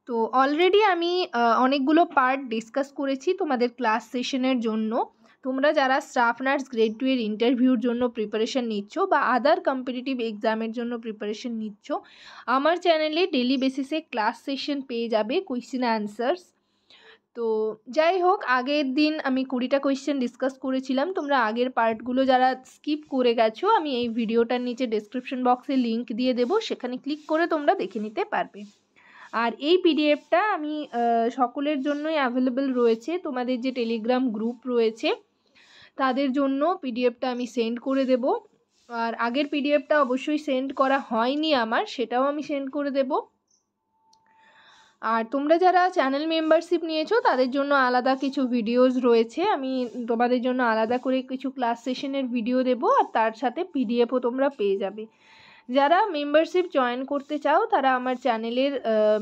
তো অলরেডি আমি অনেকগুলো পার্ট ডিসকাস করেছি তোমাদের ক্লাস সেশনের জন্য। তোমরা যারা স্টাফ নার্স গ্রেড 2 এর ইন্টারভিউর জন্য প্রিপারেশন নিচ্ছ বা আদার কম্পিটিটিভ এক্সামের জন্য প্রিপারেশন নিচ্ছ, আমার চ্যানেলে ডেলি বেসিসে ক্লাস সেশন পেয়ে যাবে, কোয়েশ্চেন অ্যান্সার্স। তো যাই হোক, আগের দিন আমি 20টা কোয়েশ্চেন ডিসকাস করেছিলাম। তোমরা আগের পার্টগুলো যারা স্কিপ করে গেছো, আমি এই ভিডিওটার নিচে ডেসক্রিপশন বক্সে লিঙ্ক দিয়ে দেবো, সেখানে ক্লিক করে তোমরা দেখে নিতে পারবে। আর এই পিডিএফটা আমি সকলের জন্যই অ্যাভেলেবেল রয়েছে। তোমাদের যে টেলিগ্রাম গ্রুপ রয়েছে তাদের জন্য পিডিএফটা আমি সেন্ড করে দেব। আর আগের পিডিএফটা অবশ্যই সেন্ড করা হয়নি আমার, সেটাও আমি সেন্ড করে দেব। আর তোমরা যারা চ্যানেল মেম্বারশিপ নিয়েছো তাদের জন্য আলাদা কিছু ভিডিওস রয়েছে, আমি তোমাদের জন্য আলাদা করে কিছু ক্লাস সেশনের ভিডিও দেব, আর তার সাথে পিডিএফও তোমরা পেয়ে যাবে। যারা মেম্বারশিপ জয়েন করতে চাও তারা আমার চ্যানেলের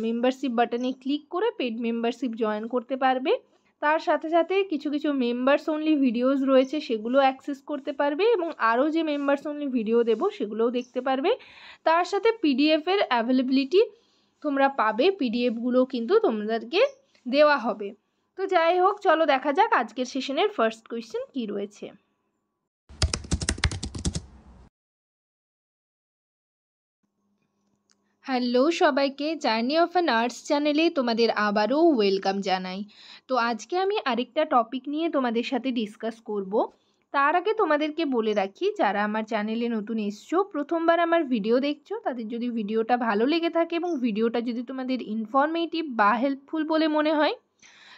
মেম্বারশিপ বাটনে ক্লিক করে পেড মেম্বারশিপ জয়েন করতে পারবে। তার সাথে সাথে কিছু কিছু মেম্বার্স অনলি ভিডিওস রয়েছে, সেগুলো অ্যাক্সেস করতে পারবে, এবং আরও যে মেম্বার্স অনলি ভিডিও দেবো সেগুলোও দেখতে পারবে। তার সাথে পিডিএফের অ্যাভেলেবিলিটি তোমরা পাবে, পিডিএফগুলো কিন্তু তোমাদেরকে দেওয়া হবে। তো যাই হোক, চলো দেখা যাক আজকের সেশনের ফার্স্ট কোয়েশ্চেন কী রয়েছে। হ্যালো সবাইকে, জার্নি অফ অ্যান আর্টস চ্যানেলে তোমাদের আবারও ওয়েলকাম জানাই। তো আজকে আমি আরেকটা টপিক নিয়ে তোমাদের সাথে ডিসকাস করব। তার আগে তোমাদেরকে বলে রাখি, যারা আমার চ্যানেলে নতুন এসছো, প্রথমবার আমার ভিডিও দেখছো, তাদের যদি ভিডিওটা ভালো লেগে থাকে এবং ভিডিওটা যদি তোমাদের ইনফরমেটিভ বা হেল্পফুল বলে মনে হয়,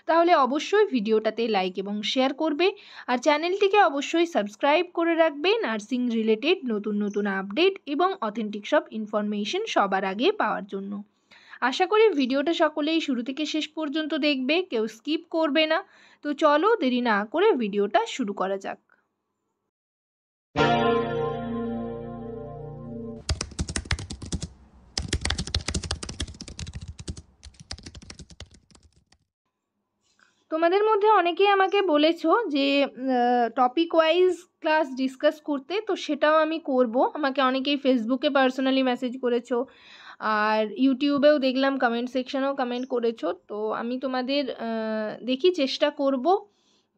তাহলে অবশ্যই ভিডিওটাতে লাইক এবং শেয়ার করবে। আর চ্যানেলটিকে অবশ্যই সাবস্ক্রাইব করে রাখবে নার্সিং রিলেটেড নতুন নতুন আপডেট এবং অথেন্টিক সব ইনফরমেশন সবার আগে পাওয়ার জন্য। আশা করি ভিডিওটা সকলেই শুরু থেকে শেষ পর্যন্ত দেখবে, কেউ স্কিপ করবে না। তো চলো দেরি না করে ভিডিওটা শুরু করা যাক। তোমাদের মধ্যে অনেকেই আমাকে বলেছো যে টপিক ওয়াইজ ক্লাস ডিসকাস করতে, তো সেটাও আমি করব। আমাকে অনেকেই ফেসবুকে পার্সোনালি মেসেজ করেছো, আর ইউটিউবেও দেখলাম কমেন্ট সেকশনেও কমেন্ট করেছো। তো আমি তোমাদের দেখি চেষ্টা করব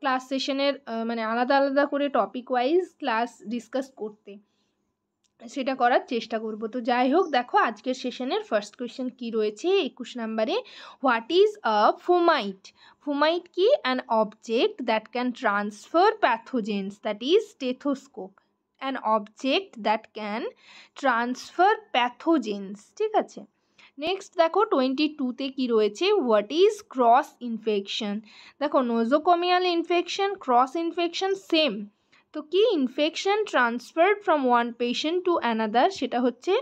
ক্লাস সেশনের মানে আলাদা আলাদা করে টপিক ওয়াইজ ক্লাস ডিসকাস করতে, সেটা করার চেষ্টা করব। তো যাই হোক, দেখো আজকের সেশনের ফার্স্ট কোয়েশ্চেন কি রয়েছে 21 নম্বরে। হোয়াট ইজ আ ফোমাইট? ফোমাইট কি? An object that can transfer pathogens, that is stethoscope. An object that can transfer pathogens, ঠিক আছে। নেক্সট দেখো 22তে কি রয়েছে, হোয়াট ইজ ক্রস ইনফেকশন? দেখো নোজোকোমিয়াল ইনফেকশন, ক্রস ইনফেকশন সেম। তো কি infection transferred from one patient to another, সেটা হচ্ছে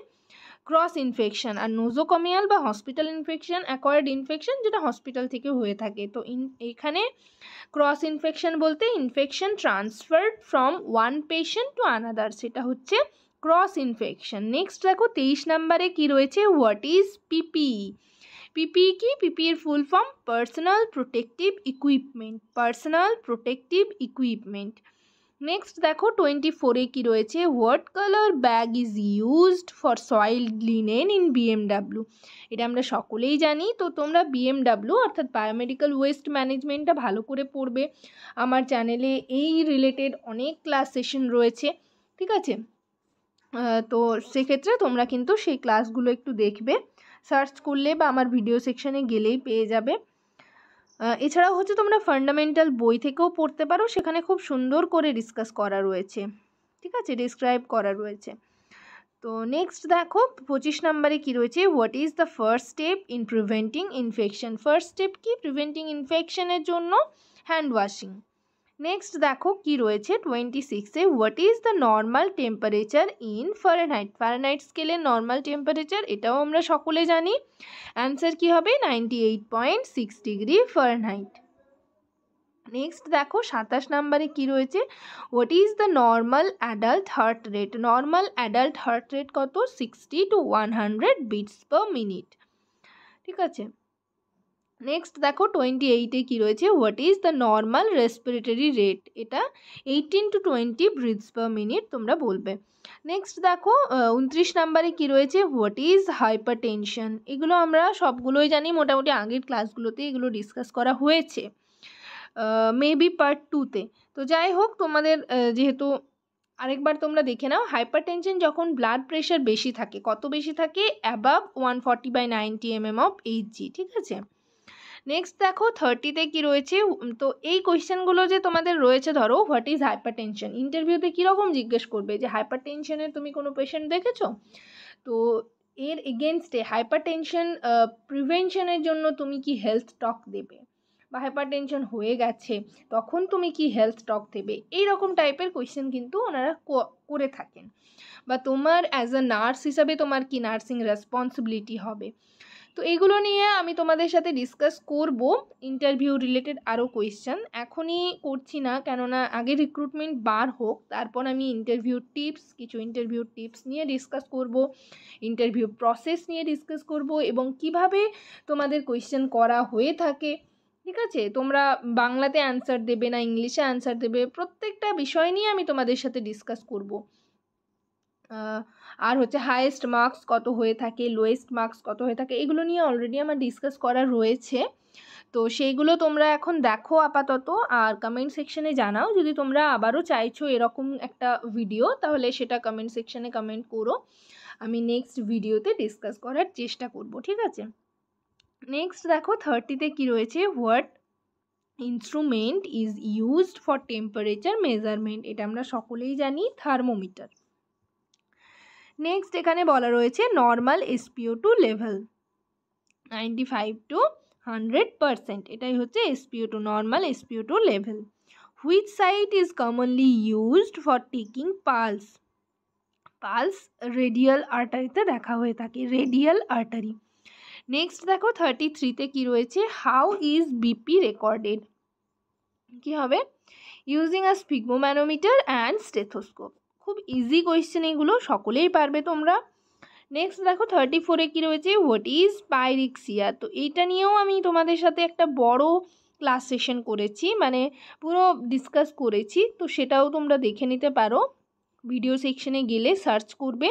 ক্রস ইনফেকশন। আর নোজোকমিয়াল বা হসপিটাল ইনফেকশন অ্যাকোয়ার্ড ইনফেকশন, যেটা হসপিটাল থেকে হয়ে থাকে। তো এখানে ক্রস ইনফেকশন বলতে infection transferred from one patient to another, সেটা হচ্ছে ক্রস ইনফেকশন। নেক্সট দেখো 23 নম্বরে কি রয়েছে, হোয়াট ইজ পিপিই? পিপিই কি? পিপিইর full form personal protective equipment, personal protective equipment. Next দেখো 24-এ কি রয়েছে, what colour bag is used for soiled linen in BMW? এটা আমরা সকলেই জানি। তো তোমরা বিএমডাব্লিউ অর্থাৎ বায়োমেডিক্যাল ওয়েস্ট ম্যানেজমেন্টটা ভালো করে পড়বে। আমার চ্যানেলে এই রিলেটেড অনেক ক্লাস সেশন রয়েছে, ঠিক আছে। তো সেক্ষেত্রে তোমরা কিন্তু সেই ক্লাসগুলো একটু দেখবে, সার্চ করলে বা আমার ভিডিও সেকশনে গেলেই পেয়ে যাবে। এছাড়াও হচ্ছে তোমরা ফান্ডামেন্টাল বই থেকেও পড়তে পারো, সেখানে খুব সুন্দর করে ডিসকাস করা রয়েছে, ঠিক আছে, ডিসক্রাইব করা রয়েছে। তো নেক্সট দেখো 25 নম্বরে কি রয়েছে, what is the first step in preventing infection? First step কি প্রিভেন্টিং ইনফেকশনের জন্য? Hand washing. নেক্সট দেখো কি রয়েছে 26-এ, what is the normal temperature in Fahrenheit? Fahrenheit স্কেলের নর্মাল টেম্পারেচার, এটাও আমরা সকলে জানি। অ্যান্সার কি হবে? 98.6 ডিগ্রি ফারেনহাইট। নেক্সট দেখো 27 নম্বরে কি রয়েছে, what is the normal adult heart rate? Normal adult heart rate কত? 60 to 100 বিটস পার মিনিট, ঠিক আছে। নেক্সট দেখো 28-এ কী রয়েছে, what is the normal respiratory rate, এটা 18 to 20 ব্রিথস পার মিনিট তোমরা বলবে। নেক্সট দেখো 29 নাম্বারে কী রয়েছে, হোয়াট ইজ হাইপার টেনশন। এগুলো আমরা সবগুলোই জানি, মোটামুটি আগের ক্লাসগুলোতে এগুলো ডিসকাস করা হয়েছে, মেবি পার্ট 2-তে। তো যাই হোক, তোমাদের যেহেতু আরেকবার তোমরা দেখে নাও, হাইপার টেনশন যখন ব্লাড প্রেশার বেশি থাকে, কত বেশি থাকে, অ্যাবাভ 140/90 mm অফ Hg, ঠিক আছে। নেক্সট দেখো 30-তে কী রয়েছে, তো এই কোয়েশ্চেনগুলো যে তোমাদের রয়েছে, ধরো হোয়াট ইজ হাইপার টেনশন, ইন্টারভিউতে কীরকম জিজ্ঞেস করবে যে হাইপার টেনশনের তুমি কোনো পেশেন্ট দেখেছো, তো এর এগেনস্টে হাইপার টেনশন প্রিভেনশনের জন্য তুমি কি হেলথ টক দেবে, বা হাইপার টেনশন হয়ে গেছে তখন তুমি কি হেলথ টক দেবে, এইরকম টাইপের কোয়েশ্চেন কিন্তু ওনারা করে থাকেন। বা তোমার অ্যাজ আ নার্স হিসাবে তোমার কি নার্সিং রেসপন্সিবিলিটি হবে। তো এগুলো নিয়ে আমি তোমাদের সাথে ডিসকাস করব, ইন্টারভিউ রিলেটেড আরও কোয়েশ্চেন এখনই করছি না, কেননা আগে রিক্রুটমেন্ট বার হোক, তারপর আমি কিছু ইন্টারভিউ টিপস নিয়ে ডিসকাস করব, ইন্টারভিউ প্রসেস নিয়ে ডিসকাস করব, এবং কিভাবে তোমাদের কোয়েশ্চেন করা হয়ে থাকে, ঠিক আছে। তোমরা বাংলাতে অ্যান্সার দেবে না ইংলিশে অ্যান্সার দেবে, প্রত্যেকটা বিষয় নিয়ে আমি তোমাদের সাথে ডিসকাস করব। আর হচ্ছে হায়েস্ট মার্কস কত হয়ে থাকে, লোয়েস্ট মার্কস কত হয়ে থাকে, এগুলো নিয়ে অলরেডি আমার ডিসকাস করা রয়েছে। তো সেইগুলো তোমরা এখন দেখো আপাতত, আর কমেন্ট সেকশনে জানাও যদি তোমরা আবারও চাইছো এরকম একটা ভিডিও, তাহলে সেটা কমেন্ট সেকশনে কমেন্ট করো, আমি নেক্সট ভিডিওতে ডিসকাস করার চেষ্টা করব, ঠিক আছে। নেক্সট দেখো 30-তে কী রয়েছে, what instrument is used for temperature measurement, এটা আমরা সকলেই জানি, থার্মোমিটার। নেক্সট এখানে বলা রয়েছে নর্মাল SpO2 লেভেল 95 to 100%, এটাই হচ্ছে SpO2, normal SpO2 level. Which site is commonly used for taking pulse, pulse radial আর্টারিতে দেখা হয়ে থাকে, রেডিয়াল আর্টারি। নেক্সট দেখো 33-তে কী রয়েছে, হাউ ইজ বিপি রেকর্ডেড, কী হবে, ইউজিং আ স্পিগমোম্যানোমিটার অ্যান্ড স্টেথোস্কোপ। খুব ইজি কোয়েশ্চেন, এগুলো সকলেই পারবে তোমরা। নেক্সট দেখো 34-এ কী রয়েছে, হোয়াট ইজ পাইরিক্সিয়া, তো এইটা নিয়েও আমি তোমাদের সাথে একটা বড় ক্লাস সেশন করেছি, মানে পুরো ডিসকাস করেছি, তো সেটাও তোমরা দেখে নিতে পারো, ভিডিও সেকশনে গেলে সার্চ করবে,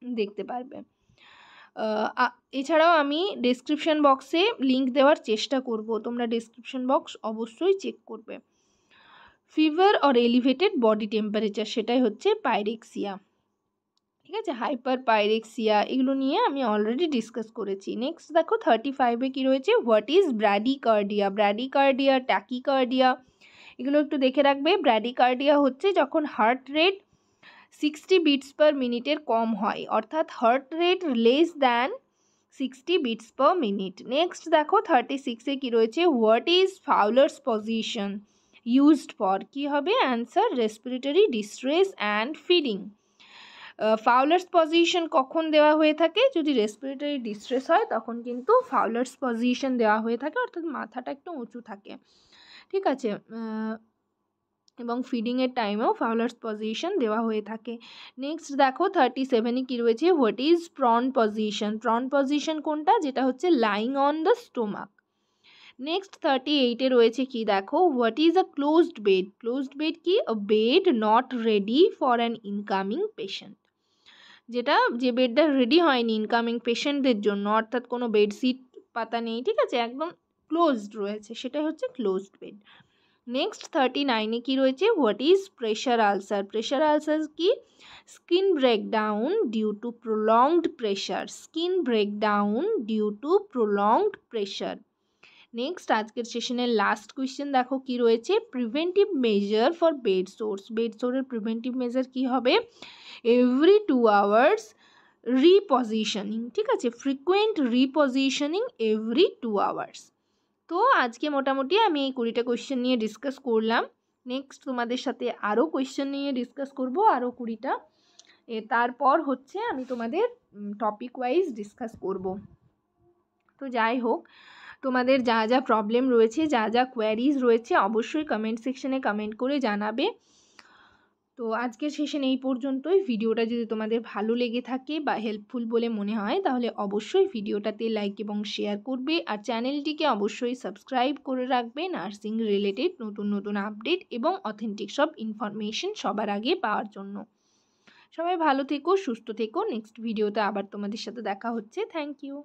দেখতে পারবে। এছাড়াও আমি ডেসক্রিপশন বক্সে লিঙ্ক দেওয়ার চেষ্টা করব, তোমরা ডেসক্রিপশন বক্স অবশ্যই চেক করবে। Fever or elevated body temperature, সেটাই হচ্ছে পাইরেক্সিয়া, ঠিক আছে। হাইপার পাইরেক্সিয়া, এগুলো নিয়ে আমি অলরেডি ডিসকাস করেছি। নেক্সট দেখো 35-এ কী রয়েছে, what is bradycardia, bradycardia, tachycardia, এগুলো একটু দেখে রাখবে। ব্র্যাডিকার্ডিয়া হচ্ছে যখন হার্ট রেট 60 বিটস পার মিনিটের কম হয়, অর্থাৎ heart rate less than 60 beats per minute. Next দেখো 36-এ কী রয়েছে, what is Fowler's position used for, কী হবে answer, respiratory distress and feeding. Fowler's position কখন দেওয়া হয়ে থাকে, যদি রেসপিরেটরি ডিস্ট্রেস হয় তখন কিন্তু ফাউলার্স পজিশন দেওয়া হয়ে থাকে, অর্থাৎ মাথাটা একটু উঁচু থাকে, ঠিক আছে, এবং ফিডিংয়ের টাইমেও ফাউলার্স পজিশন দেওয়া হয়ে থাকে। নেক্সট দেখো 37-এ কী রয়েছে, what is prone position, prone position কোনটা, যেটা হচ্ছে lying on the stomach. Next 38-এ রয়েছে কি দেখো, what is a closed bed, closed bed কি, a bed not ready for an incoming patient, যেটা যে বেডটা রেডি হয়নি ইনকামিং পেশেন্টদের জন্য, অর্থাৎ কোনো বেডশিট পাতা নেই, ঠিক আছে, একদম ক্লোজড রয়েছে, সেটাই হচ্ছে ক্লোজড বেড। নেক্সট 39-এ কী রয়েছে, what is pressure ulcer, pressure ulcer কি, skin breakdown due to prolonged pressure, skin breakdown due to prolonged pressure. Next আজকের সেশনের লাস্ট কোয়েশ্চেন দেখো কি রয়েছে, preventive measure for bed sores, bed সোরের প্রিভেন্টিভ মেজার কি হবে, এভরি 2 আওয়ার্স রিপজিশনিং, ঠিক আছে, ফ্রিকুয়েন্ট রিপজিশনিং এভরি 2 আওয়ার্স। তো আজকে মোটামুটি আমি এই 20টা কোয়েশ্চেন নিয়ে ডিসকাস করলাম, নেক্সট তোমাদের সাথে আরও কোয়েশ্চেন নিয়ে ডিসকাস করব, আরও 20টা, তারপর হচ্ছে আমি তোমাদের টপিক ওয়াইজ ডিসকাস করব। তো যাই হোক, তোমাদের যা যা প্রবলেম রয়েছে, যা যা কোয়ারিজ রয়েছে, অবশ্যই কমেন্ট সেকশনে কমেন্ট করে জানাবে। তো আজকের সেশন এই পর্যন্তই। ভিডিওটা যদি তোমাদের ভালো লেগে থাকে বা হেল্পফুল বলে মনে হয় তাহলে অবশ্যই ভিডিওটাতে লাইক এবং শেয়ার করবে, আর চ্যানেলটিকে অবশ্যই সাবস্ক্রাইব করে রাখবে নার্সিং রিলেটেড নতুন নতুন আপডেট এবং অথেন্টিক সব ইনফরমেশন সবার আগে পাওয়ার জন্য। সবাই ভালো থেকো, সুস্থ থেকো। নেক্সট ভিডিওতে আবার তোমাদের সাথে দেখা হচ্ছে। Thank you.